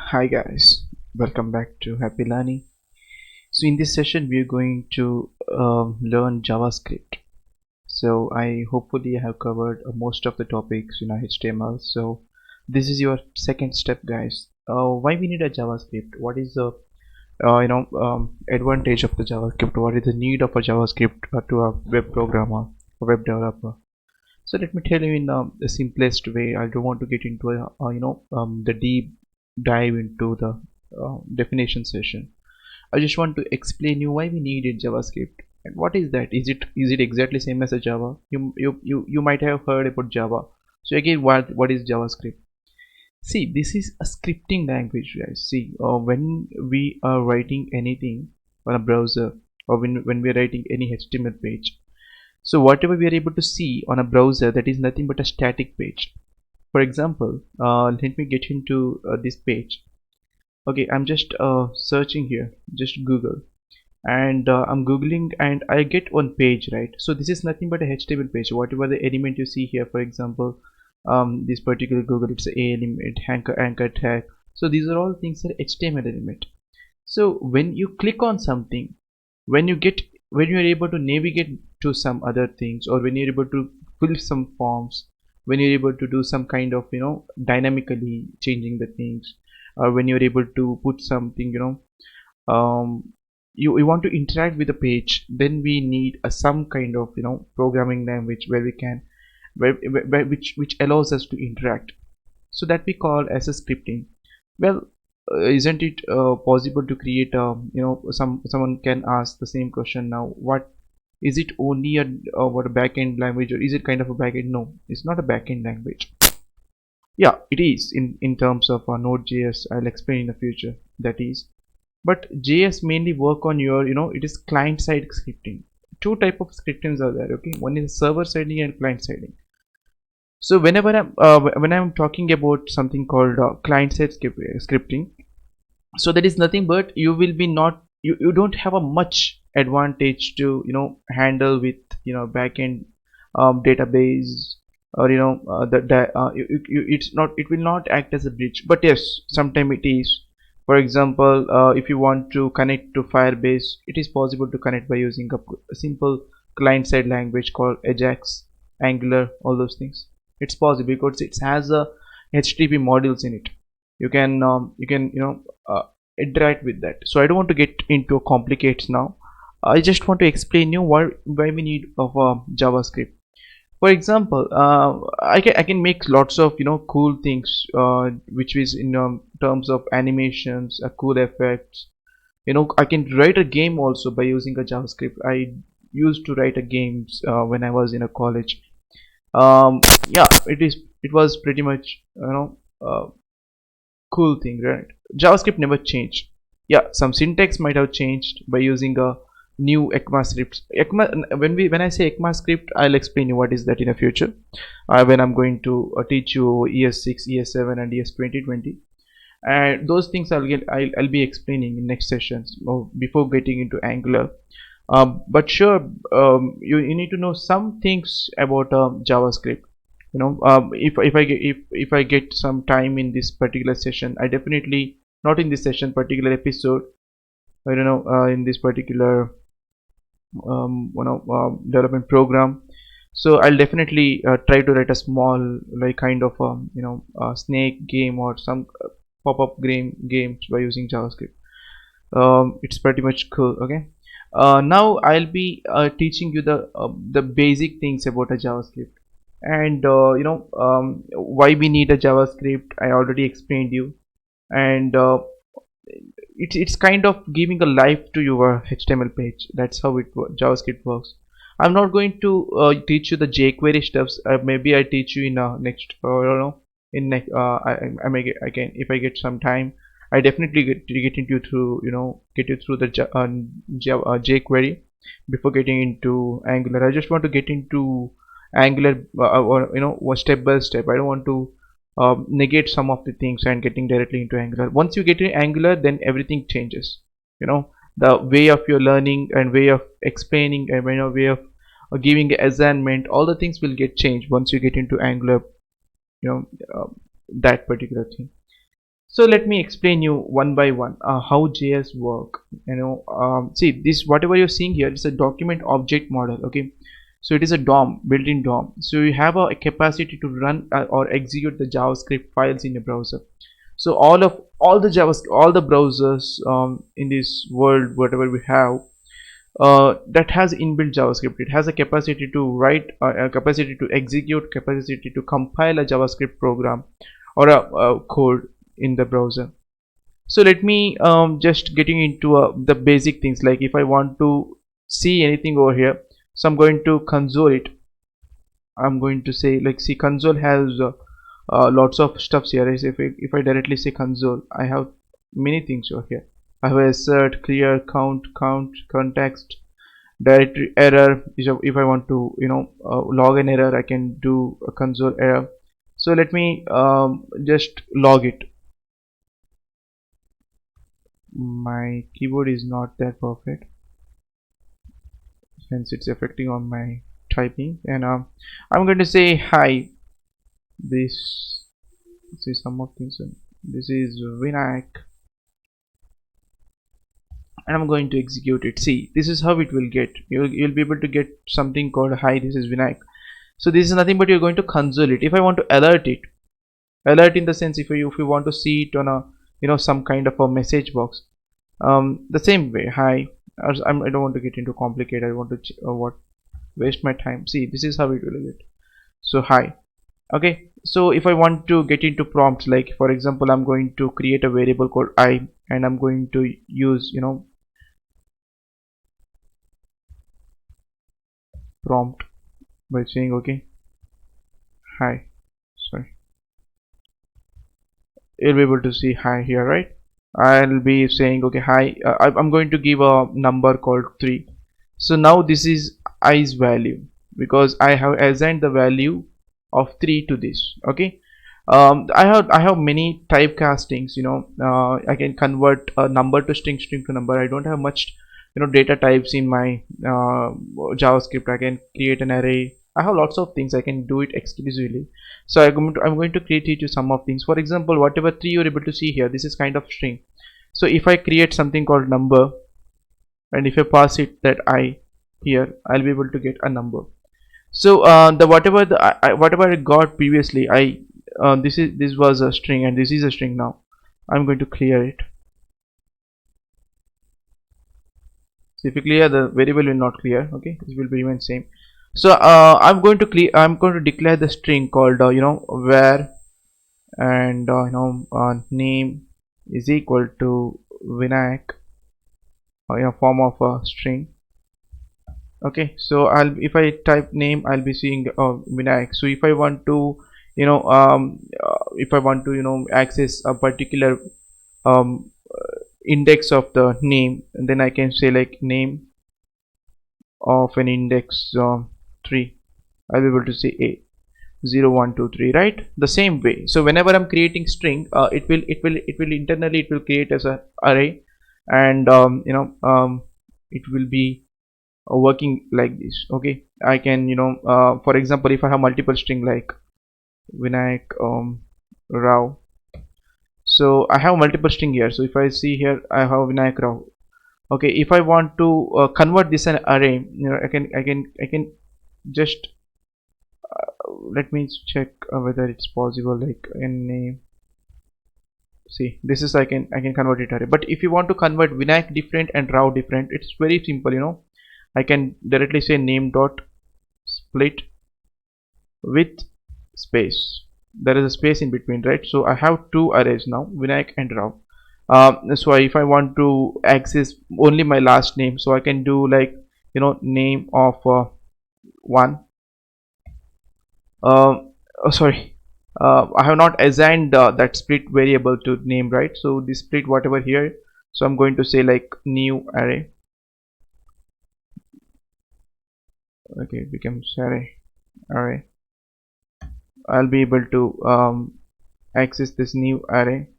Hi guys, welcome back to Happy Learning. So in this session we are going to learn JavaScript. So I hopefully have covered most of the topics in HTML. So this is your second step, guys. Why we need a JavaScript? What is the advantage of the JavaScript? What is the need of a JavaScript to a web programmer, a web developer? So let me tell you in the simplest way. I don't want to get into the deep dive into the definition session. I just want to explain you why we needed JavaScript and what is that. Is it exactly same as a Java? You might have heard about Java. So again, what is JavaScript? See, this is a scripting language, guys. See, when we are writing anything on a browser or when we are writing any HTML page, so whatever we are able to see on a browser, that is nothing but a static page. For example, let me get into this page. Okay, I'm just searching here, just Google, and I'm googling and I get one page, right? So this is nothing but a HTML page. Whatever the element you see here, for example, this particular Google, it's a element, anchor tag. So these are all things that HTML element. So when you click on something, when you get when you're able to navigate to some other things, or when you're able to fill some forms, when you're able to do some kind of dynamically changing the things, or when you're able to put something, you want to interact with the page, then we need some kind of programming language where we can which allows us to interact. So that we call as a scripting. Well, isn't it possible to create a someone can ask the same question now, what is it, only a backend language, or is it kind of a backend? No, it's not a backend language. Yeah, it is in terms of Node.js. I'll explain in the future, that is. But JS mainly work on your, it is client side scripting. Two type of scriptings are there. Okay, one is server siding and client siding. So whenever when I'm talking about something called client side scripting, so that is nothing but you will be not you don't have a much advantage to handle with backend database, or it's not, it will not act as a bridge, but yes, sometimes it is. For example, if you want to connect to Firebase, it is possible to connect by using a simple client side language called Ajax, Angular, all those things. It's possible because it has a HTTP modules in it. You can interact with that. So I don't want to get into complicates now. I just want to explain you why we need of JavaScript. For example, I can make lots of cool things, which is in terms of animations, cool effects. I can write a game also by using a JavaScript. I used to write a games when I was in a college. Yeah, it was pretty much cool thing, right? JavaScript never changed. Yeah, some syntax might have changed by using a new ECMAScript. When I say ECMAScript, I'll explain you what is that in the future. When I'm going to teach you ES6, ES7, and ES2020, and those things I'll be explaining in next sessions before getting into Angular. But sure, you need to know some things about JavaScript. If I get some time in this particular session, I definitely, not in this session, particular episode, I don't know, in this particular development program. So I'll definitely try to write a small, like, kind of snake game or some pop-up games by using JavaScript. It's pretty much cool. Okay, now I'll be teaching you the basic things about a JavaScript, and why we need a JavaScript I already explained you. And it's kind of giving a life to your HTML page. That's how JavaScript works. I'm not going to teach you the jQuery stuffs. Maybe I teach you in next, I don't know, in next. I can, if I get some time, I definitely get into through get you through the jQuery before getting into Angular. I just want to get into Angular, or step by step. I don't want to negate some of the things and getting directly into Angular. Once you get into Angular, then everything changes. The way of your learning and way of explaining and way of giving assignment, all the things will get changed once you get into Angular. You know uh, that particular thing. So let me explain you one by one how JS work. See this, whatever you're seeing here is a document object model. Okay, so it is a DOM, built-in DOM. So you have a capacity to run or execute the JavaScript files in your browser. So all the JavaScript, all the browsers in this world, whatever we have, that has inbuilt JavaScript. It has a capacity to write, a capacity to execute, capacity to compile a JavaScript program or a code in the browser. So let me just getting into the basic things, like if I want to see anything over here, so I'm going to console it. I'm going to say, like, see, console has lots of stuffs here. Is if I directly say console, I have many things over here. I have assert, clear, count, context, directory error. If I want to log an error, I can do a console error. So let me just log it. My keyboard is not that perfect, hence it's affecting on my typing. And I'm going to say hi. This is some of things. This is Vinayak, and I'm going to execute it. See, this is how it will get. You'll be able to get something called hi. This is Vinayak. So this is nothing but you're going to console it. If I want to alert it, alert in the sense, if you want to see it on a some kind of a message box, the same way, hi. I don't want to get into complicated. I want to what waste my time. See, this is how it will get. So hi. Okay, so if I want to get into prompts, like for example, I'm going to create a variable called I, and I'm going to use prompt by saying okay, hi. Sorry, you'll be able to see hi here, right? I'll be saying okay, hi. I'm going to give a number called 3. So now this is i's value, because I have assigned the value of 3 to this. Okay, I have many typecastings. I can convert a number to string, string to number. I don't have much data types in my JavaScript. I can create an array. I have lots of things. I can do it exclusively. So I'm going to create you some of things. For example, whatever 3 you're able to see here, this is kind of string. So if I create something called number, and if I pass it that I here, I'll be able to get a number. So the whatever I got previously, this was a string, and this is a string. Now I'm going to clear it. So if you clear, the variable will not clear. Okay, it will be remain same. So I'm going to declare the string called where, and name is equal to Vinayak, form of a string. Okay, so if I type name, I'll be seeing Vinayak. So if I want to access a particular index of the name, and then I can say like name of an index 3. I'll be able to say a 0 1 2 3, right? The same way. So whenever I'm creating string, it will internally it will create as an array, and it will be working like this. Okay, I can for example, if I have multiple string like Vinayak Rao, so I have multiple string here. So if I see here, I have Vinayak Rao. Okay, if I want to convert this an array, I can just let me check whether it's possible, like in name. See, this is I can convert it array. But if you want to convert Vinayak different and Rao different, it's very simple. I can directly say name dot split with space. There is a space in between, right? So I have two arrays now, Vinayak and Rao. So if I want to access only my last name, so I can do like name of 1. Oh, sorry, I have not assigned that split variable to name, right? So this split whatever here, so I'm going to say like new array. Okay, it becomes array. I'll be able to access this new array.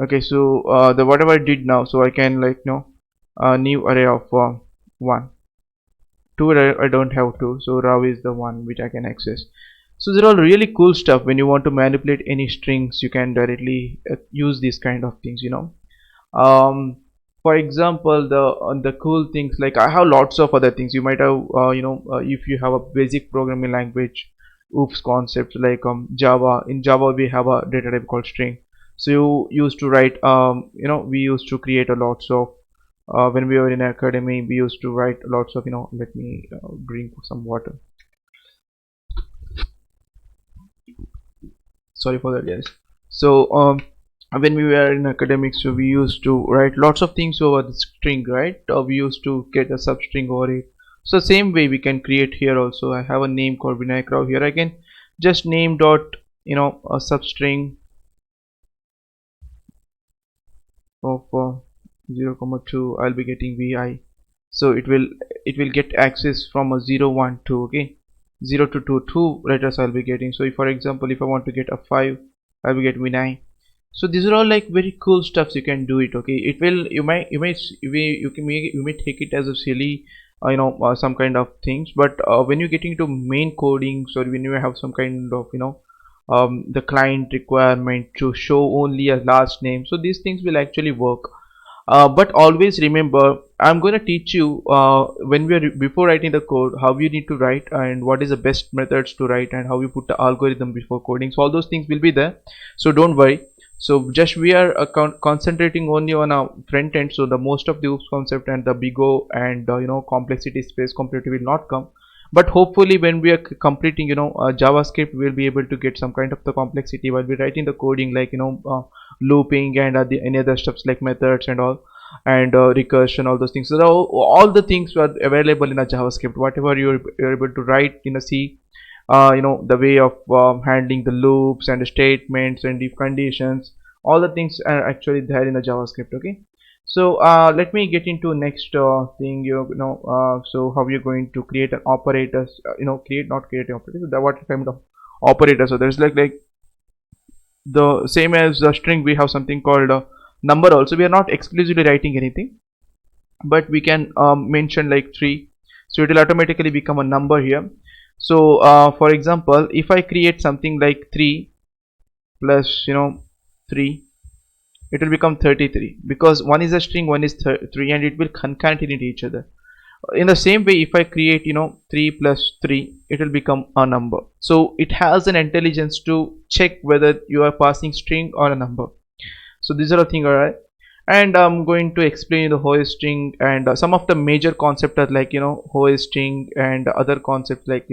Okay, so the whatever I did now, so I can like new array of 1. 2 I don't have 2, so Raw is the one which I can access. So they're all really cool stuff. When you want to manipulate any strings, you can directly use these kind of things, um, for example, the cool things, like I have lots of other things. You might have if you have a basic programming language, oops concepts like Java. In Java we have a data type called string. So you used to write, we used to create a lots of, when we were in academy, we used to write lots of, let me drink some water. Sorry for that, guys. So when we were in academics, so we used to write lots of things over the string, right? We used to get a substring over it. So same way we can create here also. I have a name called Vinayak Rao. Here I can just name dot, a substring of 0 comma 2. I'll be getting vi. So it will get access from a 0 1 2. Okay, 0 to 2, 2 letters I'll be getting. So if, for example, if I want to get a 5, I'll be getting vi. So these are all like very cool stuffs. You can do it. Okay, it will, you may take it as a silly, some kind of things, but when you're getting into main codings, or when you have some kind of, the client requirement to show only a last name, so these things will actually work. But always remember, I'm going to teach you, when we are before writing the code, how you need to write, and what is the best methods to write, and how you put the algorithm before coding. So all those things will be there, so don't worry. So just we are concentrating only on our front end, so the most of the oops concept and the big O and complexity space complexity will not come. But hopefully when we are completing, JavaScript, we'll be able to get some kind of the complexity while we're writing the coding, like looping and any other stuffs like methods and all, and recursion, all those things. So all the things are available in a JavaScript. Whatever you're able to write in a C, the way of handling the loops and the statements and if conditions, all the things are actually there in the JavaScript. Okay, so let me get into next thing. So how you're going to create an operators, create, not create an operator, so what kind of operator. So there's like the same as the string, we have something called a number also. We are not exclusively writing anything, but we can mention like 3, so it will automatically become a number here. So for example, if I create something like 3 plus 3, it will become 33, because one is a string, one is 3, and it will concatenate each other. In the same way, if I create 3 plus 3, it will become a number. So it has an intelligence to check whether you are passing string or a number. So these are the things, alright. And I'm going to explain the hoisting, and some of the major concepts are like hoisting, and other concepts like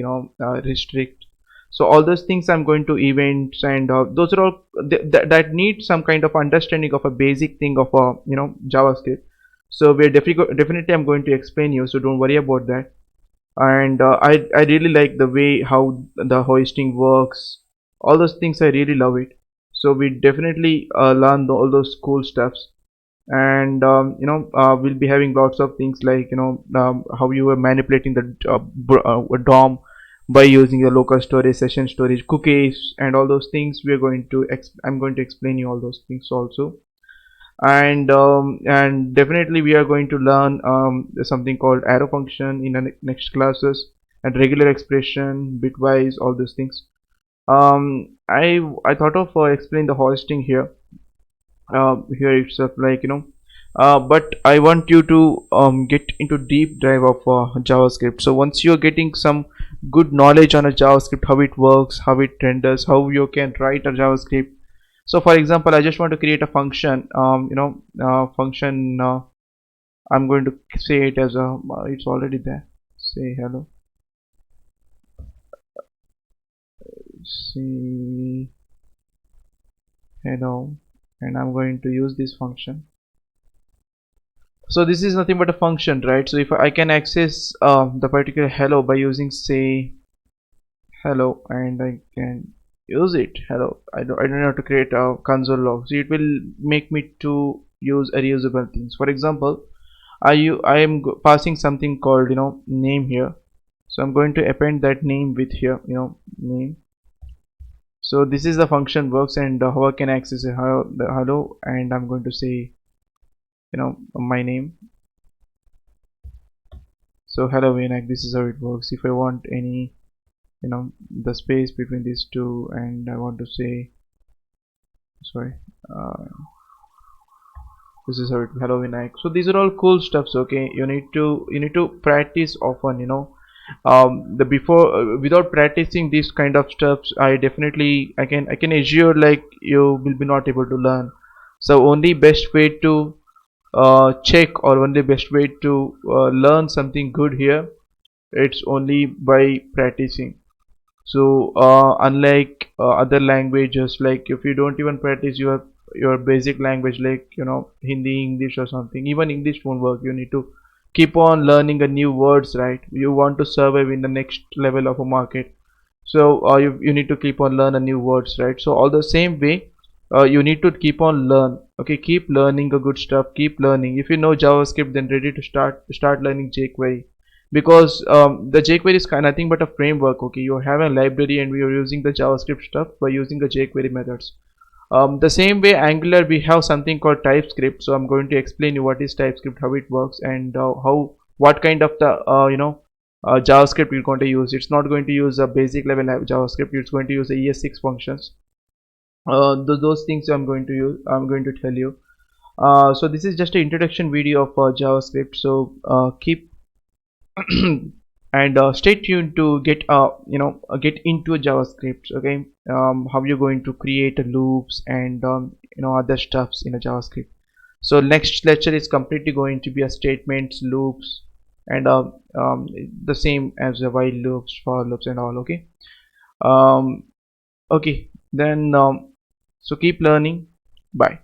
restrict. So all those things I'm going to events, and those are all that need some kind of understanding of a basic thing of a JavaScript. So we're definitely I'm going to explain you, so don't worry about that. And I really like the way how the hoisting works, all those things. I really love it. So we definitely learn all those cool stuffs. And we'll be having lots of things like how you are manipulating the DOM by using the local storage, session storage, cookies, and all those things. We are going to I'm going to explain you all those things also. And definitely we are going to learn something called arrow function in the next classes, and regular expression, bitwise, all these things. I thought of explain the hoisting here. Here itself, like but I want you to get into deep dive of JavaScript. So once you're getting some good knowledge on a JavaScript, how it works, how it renders, how you can write a JavaScript. So for example, I just want to create a function, function, I'm going to say it as a, it's already there, say hello, say hello, and I'm going to use this function. So this is nothing but a function, right? So if I can access the particular hello by using say hello, and I can use it hello, I don't have to create a console log. So it will make me to use a reusable things. For example, I am passing something called name here. So I'm going to append that name with here, name. So this is the function works, and how I can access it, the hello, and I'm going to say my name. So hello Vinayak, this is how it works. If I want any the space between these two, and I want to say, sorry, uh, this is how hello Vinayak. So these are all cool stuffs. Okay, you need to practice often, the before without practicing these kind of stuffs, I can assure like you will be not able to learn. So only best way to check, or only best way to learn something good here, it's only by practicing. So unlike other languages, like if you don't even practice your basic language, like Hindi, English or something, even English won't work. You need to keep on learning a new words, right? You want to survive in the next level of a market. So you need to keep on learn a new words, right? So all the same way, you need to keep on learn. Okay, keep learning a good stuff, keep learning. If you know JavaScript, then ready to start learning jQuery, because the jQuery is kind of nothing but a framework. Okay, you have a library and we are using the JavaScript stuff by using the jQuery methods. The same way Angular, we have something called TypeScript. So I'm going to explain you what is TypeScript, how it works, and how what kind of the JavaScript you're going to use. It's not going to use a basic level JavaScript. It's going to use the ES6 functions. Those things I'm going to tell you. So this is just an introduction video of JavaScript. So keep and stay tuned to get into JavaScript. Okay, how you're going to create loops and other stuffs in a JavaScript. So next lecture is completely going to be a statements, loops, and the same as the while loops, for loops, and all. Okay. um, okay, then so keep learning. Bye.